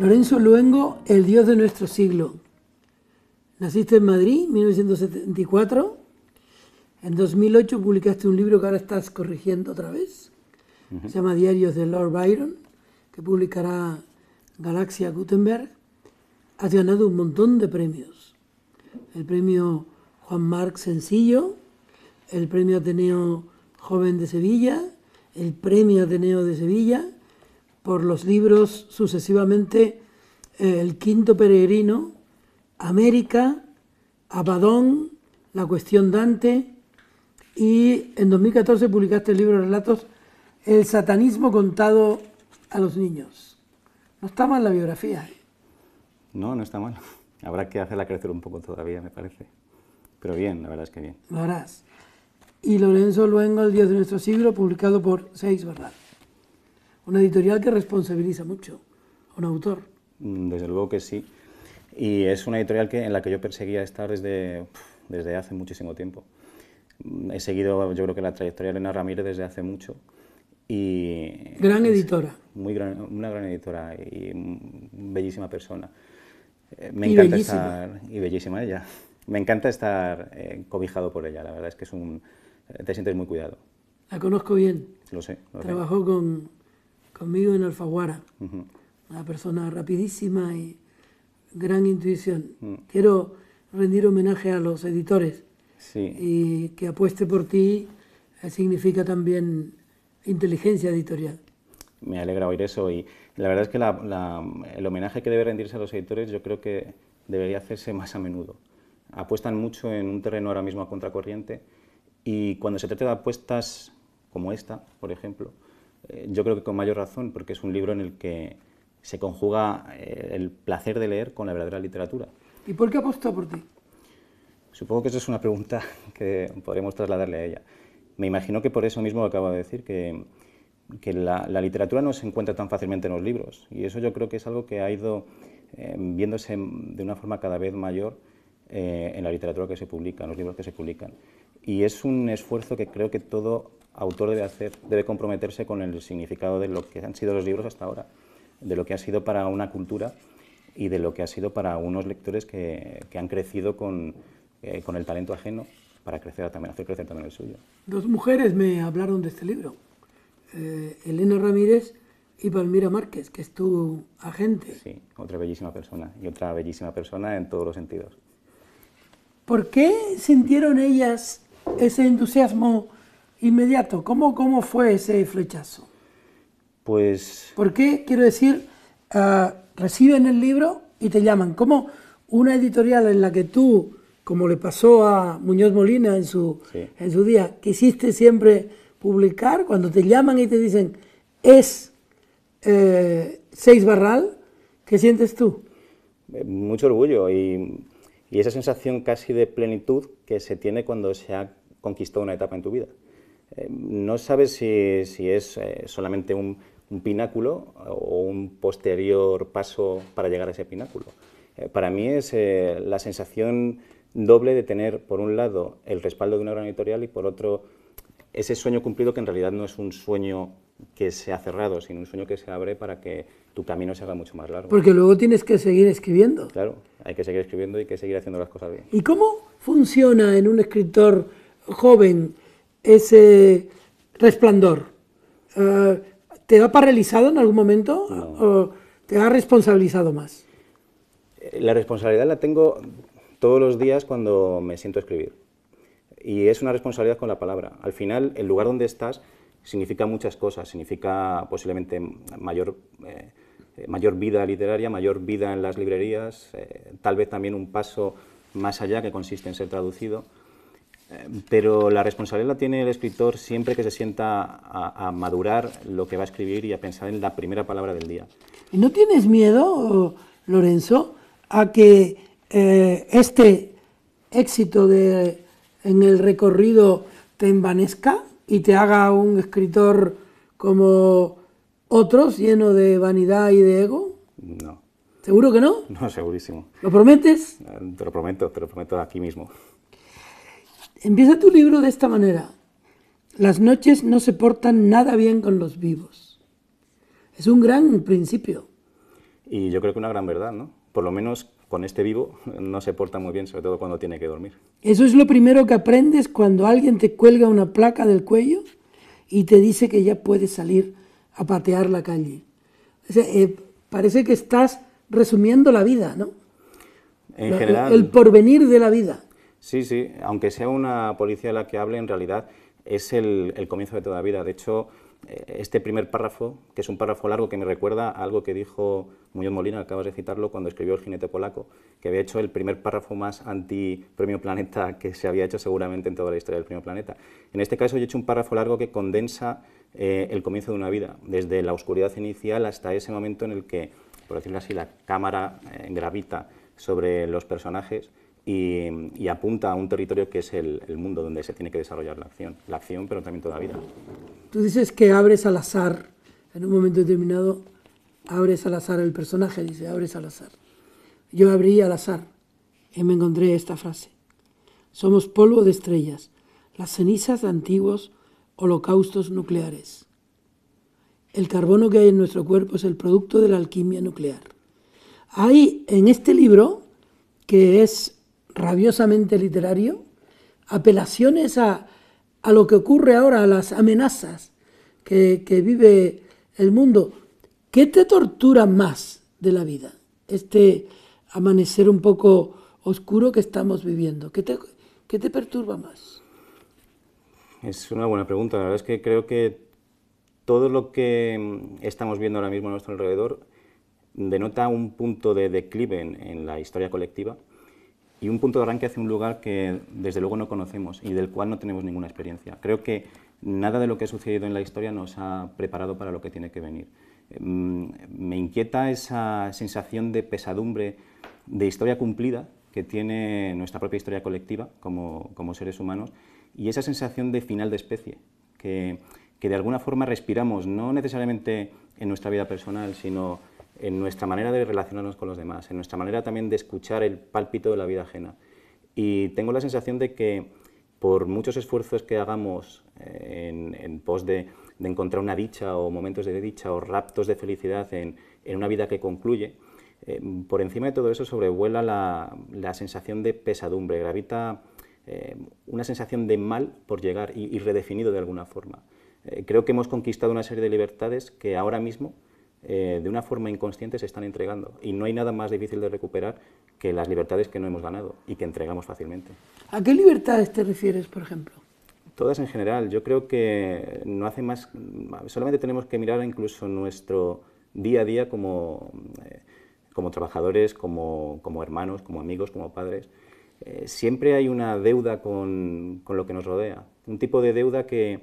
Lorenzo Luengo, el Dios de nuestro siglo. Naciste en Madrid, 1974. En 2008 publicaste un libro que ahora estás corrigiendo otra vez. Se llama Diarios de Lord Byron, que publicará Galaxia Gutenberg. Has ganado un montón de premios. El premio Juan Marc Sencillo, el premio Ateneo Joven de Sevilla, el premio Ateneo de Sevilla, por los libros sucesivamente El Quinto Peregrino, América, Abadón, La Cuestión Dante, y en 2014 publicaste el libro de relatos El satanismo contado a los niños. No está mal la biografía, ¿eh? No, no está mal. Habrá que hacerla crecer un poco todavía, me parece. Pero bien, la verdad es que bien. Lo harás. Y Lorenzo Luengo, el Dios de nuestro siglo, publicado por Seix Barral. Una editorial que responsabiliza mucho a un autor. Desde luego que sí. Y es una editorial en la que yo perseguía estar desde hace muchísimo tiempo. He seguido, yo creo que la trayectoria de Elena Ramírez desde hace mucho. Y gran editora. Una gran editora y bellísima persona. Me y encanta bellísima. estar, y bellísima ella. Me encanta estar cobijado por ella, la verdad es que te sientes muy cuidado. La conozco bien. Lo sé. Trabajó conmigo en Alfaguara. Una persona rapidísima y gran intuición. Quiero rendir homenaje a los editores. Sí. Y que apueste por ti significa también inteligencia editorial. Me alegra oír eso y la verdad es que el homenaje que debe rendirse a los editores yo creo que debería hacerse más a menudo. Apuestan mucho en un terreno ahora mismo a contracorriente y cuando se trata de apuestas como esta, por ejemplo, yo creo que con mayor razón, porque es un libro en el que se conjuga el placer de leer con la verdadera literatura. ¿Y por qué apostó por ti? Supongo que esa es una pregunta que podremos trasladarle a ella. Me imagino que por eso mismo acabo de decir, que la literatura no se encuentra tan fácilmente en los libros. Y eso yo creo que es algo que ha ido viéndose de una forma cada vez mayor en la literatura que se publica, en los libros que se publican. Y es un esfuerzo que creo que todo autor debe hacer, debe comprometerse con el significado de lo que han sido los libros hasta ahora, de lo que ha sido para una cultura y de lo que ha sido para unos lectores que han crecido con el talento ajeno para hacer crecer también el suyo. Dos mujeres me hablaron de este libro, Elena Ramírez y Palmira Márquez, que es tu agente. Sí, otra bellísima persona, y otra bellísima persona en todos los sentidos. ¿Por qué sintieron ellas ese entusiasmo inmediato? ¿Cómo fue ese flechazo? Pues... ¿Por qué? Quiero decir, reciben el libro y te llaman. ¿Cómo una editorial en la que tú, como le pasó a Muñoz Molina en su día, quisiste siempre publicar, cuando te llaman y te dicen, es Seix Barral, ¿qué sientes tú? Mucho orgullo y esa sensación casi de plenitud que se tiene cuando se ha conquistado una etapa en tu vida. No sabes si es solamente un pináculo o un posterior paso para llegar a ese pináculo. Para mí es la sensación doble de tener, por un lado, el respaldo de una gran editorial y, por otro, ese sueño cumplido que en realidad no es un sueño que se ha cerrado, sino un sueño que se abre para que tu camino se haga mucho más largo. Porque luego tienes que seguir escribiendo. Claro, hay que seguir escribiendo y hay que seguir haciendo las cosas bien. ¿Y cómo funciona en un escritor joven ese resplandor? ¿Te ha paralizado en algún momento? No. ¿O te ha responsabilizado más? La responsabilidad la tengo todos los días cuando me siento a escribir. Y es una responsabilidad con la palabra. Al final, el lugar donde estás significa muchas cosas. Significa posiblemente mayor vida literaria, mayor vida en las librerías, tal vez también un paso más allá que consiste en ser traducido. Pero la responsabilidad la tiene el escritor siempre que se sienta a madurar lo que va a escribir y a pensar en la primera palabra del día. ¿Y no tienes miedo, Lorenzo, a que este éxito en el recorrido te envanezca y te haga un escritor como otros, lleno de vanidad y de ego? No. ¿Seguro que no? No, segurísimo. ¿Lo prometes? Te lo prometo aquí mismo. Empieza tu libro de esta manera. Las noches no se portan nada bien con los vivos. Es un gran principio. Y yo creo que una gran verdad, ¿no? Por lo menos con este vivo no se porta muy bien, sobre todo cuando tiene que dormir. Eso es lo primero que aprendes cuando alguien te cuelga una placa del cuello y te dice que ya puedes salir a patear la calle. O sea, parece que estás resumiendo la vida, ¿no? En general, el porvenir de la vida. sí, sí, aunque sea una policía la que hable, en realidad es el comienzo de toda la vida. De hecho, este primer párrafo, que es un párrafo largo que me recuerda a algo que dijo Muñoz Molina, acabas de citarlo, cuando escribió El jinete polaco, que había hecho el primer párrafo más anti-Premio Planeta que se había hecho seguramente en toda la historia del Premio Planeta. En este caso yo he hecho un párrafo largo que condensa el comienzo de una vida, desde la oscuridad inicial hasta ese momento en el que, por decirlo así, la cámara gravita sobre los personajes y apunta a un territorio que es el mundo donde se tiene que desarrollar la acción, pero también toda la vida. Tú dices que abres al azar, en un momento determinado abres al azar, el personaje dice, abres al azar. Yo abrí al azar y me encontré esta frase. Somos polvo de estrellas, las cenizas de antiguos holocaustos nucleares. El carbono que hay en nuestro cuerpo es el producto de la alquimia nuclear. Hay en este libro, que es rabiosamente literario, apelaciones a lo que ocurre ahora, a las amenazas que vive el mundo. ¿Qué te tortura más de la vida? Este amanecer un poco oscuro que estamos viviendo. ¿Qué te perturba más? Es una buena pregunta. La verdad es que creo que todo lo que estamos viendo ahora mismo a nuestro alrededor denota un punto de declive en la historia colectiva y un punto de arranque hacia un lugar que desde luego no conocemos y del cual no tenemos ninguna experiencia. Creo que nada de lo que ha sucedido en la historia nos ha preparado para lo que tiene que venir. Me inquieta esa sensación de pesadumbre, de historia cumplida que tiene nuestra propia historia colectiva como seres humanos y esa sensación de final de especie que de alguna forma respiramos, no necesariamente en nuestra vida personal, sino en nuestra manera de relacionarnos con los demás, en nuestra manera también de escuchar el pálpito de la vida ajena. Y tengo la sensación de que por muchos esfuerzos que hagamos en pos de encontrar una dicha o momentos de dicha o raptos de felicidad en una vida que concluye, por encima de todo eso sobrevuela la sensación de pesadumbre, gravita una sensación de mal por llegar y redefinido de alguna forma. Creo que hemos conquistado una serie de libertades que ahora mismo de una forma inconsciente se están entregando y no hay nada más difícil de recuperar que las libertades que no hemos ganado y que entregamos fácilmente. ¿A qué libertades te refieres, por ejemplo? Todas en general. Yo creo que no hace más, solamente tenemos que mirar incluso nuestro día a día como trabajadores, como hermanos, como amigos, como padres. Siempre hay una deuda con lo que nos rodea, un tipo de deuda que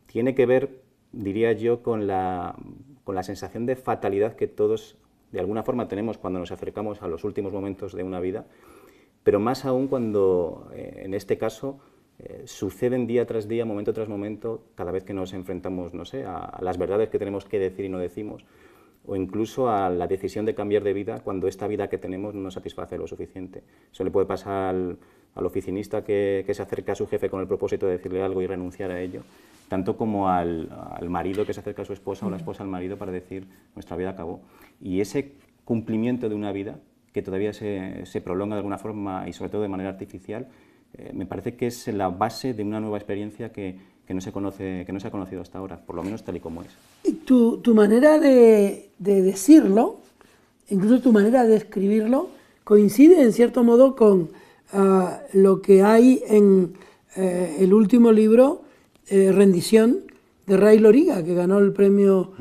tiene que ver, diría yo, con la sensación de fatalidad que todos de alguna forma tenemos cuando nos acercamos a los últimos momentos de una vida, pero más aún cuando, en este caso, suceden día tras día, momento tras momento, cada vez que nos enfrentamos, no sé, a las verdades que tenemos que decir y no decimos, o incluso a la decisión de cambiar de vida cuando esta vida que tenemos no nos satisface lo suficiente. Eso le puede pasar al oficinista que se acerca a su jefe con el propósito de decirle algo y renunciar a ello, tanto como al marido que se acerca a su esposa o la esposa al marido para decir nuestra vida acabó. Y ese cumplimiento de una vida que todavía se prolonga de alguna forma y sobre todo de manera artificial, me parece que es la base de una nueva experiencia que no se ha conocido hasta ahora, por lo menos tal y como es. Y tu manera de decirlo, incluso tu manera de escribirlo, coincide en cierto modo con lo que hay en el último libro, Rendición, de Ray Loriga, que ganó el premio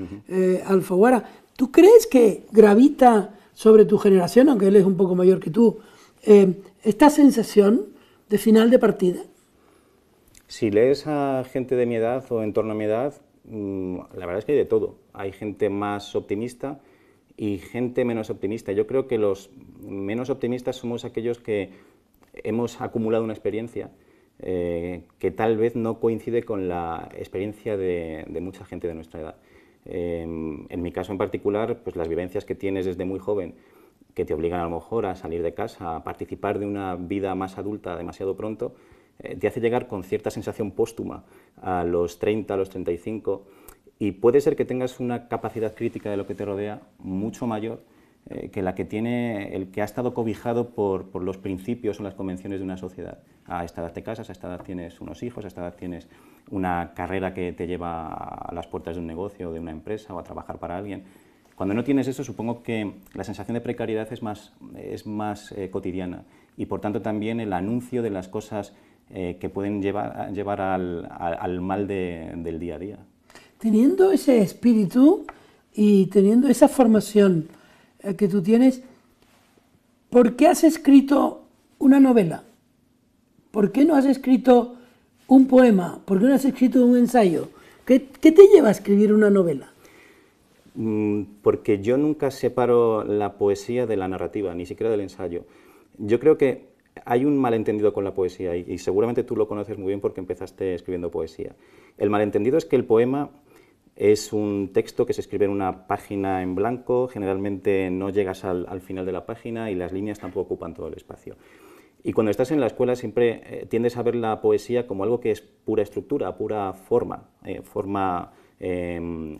Alfaguara. ¿Tú crees que gravita sobre tu generación, aunque él es un poco mayor que tú, esta sensación de final de partida? Si lees a gente de mi edad o en torno a mi edad, la verdad es que hay de todo. Hay gente más optimista y gente menos optimista. Yo creo que los menos optimistas somos aquellos que hemos acumulado una experiencia que tal vez no coincide con la experiencia de mucha gente de nuestra edad. En mi caso en particular, pues las vivencias que tienes desde muy joven, que te obligan a lo mejor a salir de casa, a participar de una vida más adulta demasiado pronto, te hace llegar con cierta sensación póstuma a los 30, a los 35, Y puede ser que tengas una capacidad crítica de lo que te rodea mucho mayor que la que tiene el que ha estado cobijado por los principios o las convenciones de una sociedad. A esta edad te casas, a esta edad tienes unos hijos, a esta edad tienes una carrera que te lleva a las puertas de un negocio o de una empresa o a trabajar para alguien. Cuando no tienes eso, supongo que la sensación de precariedad es más cotidiana y, por tanto, también el anuncio de las cosas que pueden llevar al mal del día a día. Teniendo ese espíritu y teniendo esa formación que tú tienes, ¿por qué has escrito una novela? ¿Por qué no has escrito un poema? ¿Por qué no has escrito un ensayo? ¿Qué te lleva a escribir una novela? Porque yo nunca separo la poesía de la narrativa, ni siquiera del ensayo. Yo creo que hay un malentendido con la poesía y seguramente tú lo conoces muy bien porque empezaste escribiendo poesía. El malentendido es que el poema es un texto que se escribe en una página en blanco, generalmente no llegas al final de la página y las líneas tampoco ocupan todo el espacio. Y cuando estás en la escuela siempre tiendes a ver la poesía como algo que es pura estructura, pura forma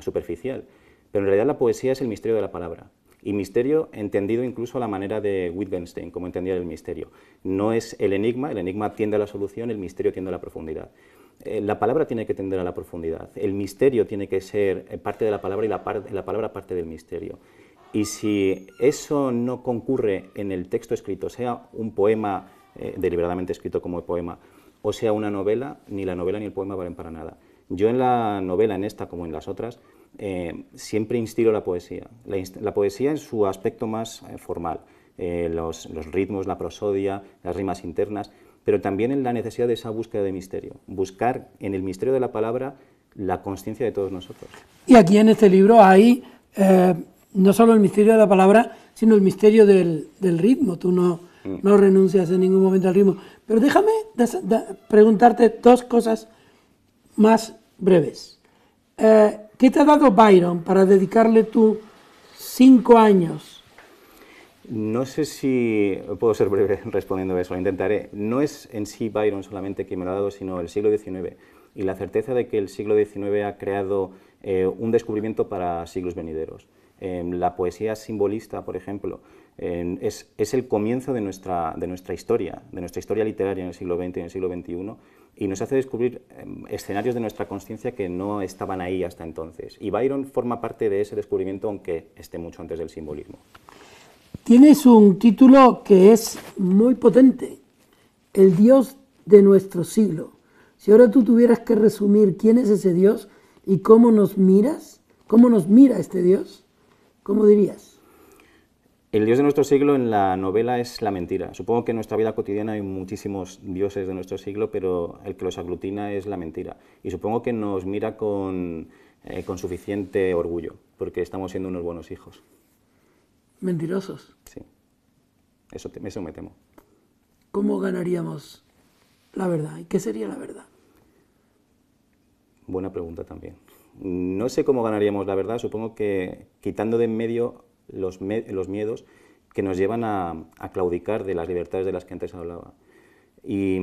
superficial. Pero en realidad la poesía es el misterio de la palabra. Y misterio entendido incluso a la manera de Wittgenstein, como entendía el misterio. No es el enigma tiende a la solución, el misterio tiende a la profundidad. La palabra tiene que tender a la profundidad, el misterio tiene que ser parte de la palabra y la palabra parte del misterio. Y si eso no concurre en el texto escrito, sea un poema deliberadamente escrito como poema, o sea una novela, ni la novela ni el poema valen para nada. Yo en la novela, en esta como en las otras, siempre instilo la poesía. La poesía en su aspecto más formal, los ritmos, la prosodia, las rimas internas, pero también en la necesidad de esa búsqueda de misterio, buscar en el misterio de la palabra la consciencia de todos nosotros. Y aquí en este libro hay no solo el misterio de la palabra, sino el misterio del ritmo. Tú no renuncias en ningún momento al ritmo. Pero déjame preguntarte dos cosas más breves. ¿Qué te ha dado Byron para dedicarle tus 5 años? No sé si puedo ser breve respondiendo a eso, lo intentaré. No es en sí Byron solamente quien me lo ha dado, sino el siglo XIX y la certeza de que el siglo XIX ha creado un descubrimiento para siglos venideros. La poesía simbolista, por ejemplo, es el comienzo de nuestra historia literaria en el siglo XX y en el siglo XXI, y nos hace descubrir escenarios de nuestra consciencia que no estaban ahí hasta entonces. Y Byron forma parte de ese descubrimiento, aunque esté mucho antes del simbolismo. Tienes un título que es muy potente, El Dios de nuestro siglo. Si ahora tú tuvieras que resumir quién es ese Dios y cómo nos miras, cómo nos mira este Dios, ¿cómo dirías? El Dios de nuestro siglo en la novela es la mentira. Supongo que en nuestra vida cotidiana hay muchísimos dioses de nuestro siglo, pero el que los aglutina es la mentira. Y supongo que nos mira con suficiente orgullo, porque estamos siendo unos buenos hijos. Mentirosos. Sí, eso me temo. ¿Cómo ganaríamos la verdad? ¿Y qué sería la verdad? Buena pregunta también. No sé cómo ganaríamos la verdad, supongo que quitando de en medio los miedos que nos llevan a claudicar de las libertades de las que antes hablaba. Y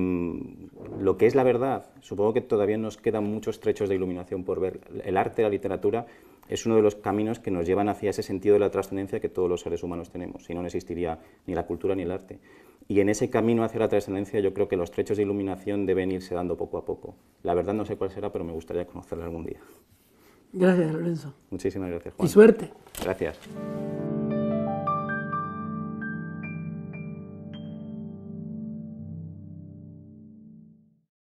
lo que es la verdad, supongo que todavía nos quedan muchos trechos de iluminación por ver. El arte, la literatura, es uno de los caminos que nos llevan hacia ese sentido de la trascendencia que todos los seres humanos tenemos, si no, no existiría ni la cultura ni el arte. Y en ese camino hacia la trascendencia yo creo que los trechos de iluminación deben irse dando poco a poco. La verdad no sé cuál será, pero me gustaría conocerla algún día. Gracias, Lorenzo. Muchísimas gracias, Juan. Y suerte. Gracias.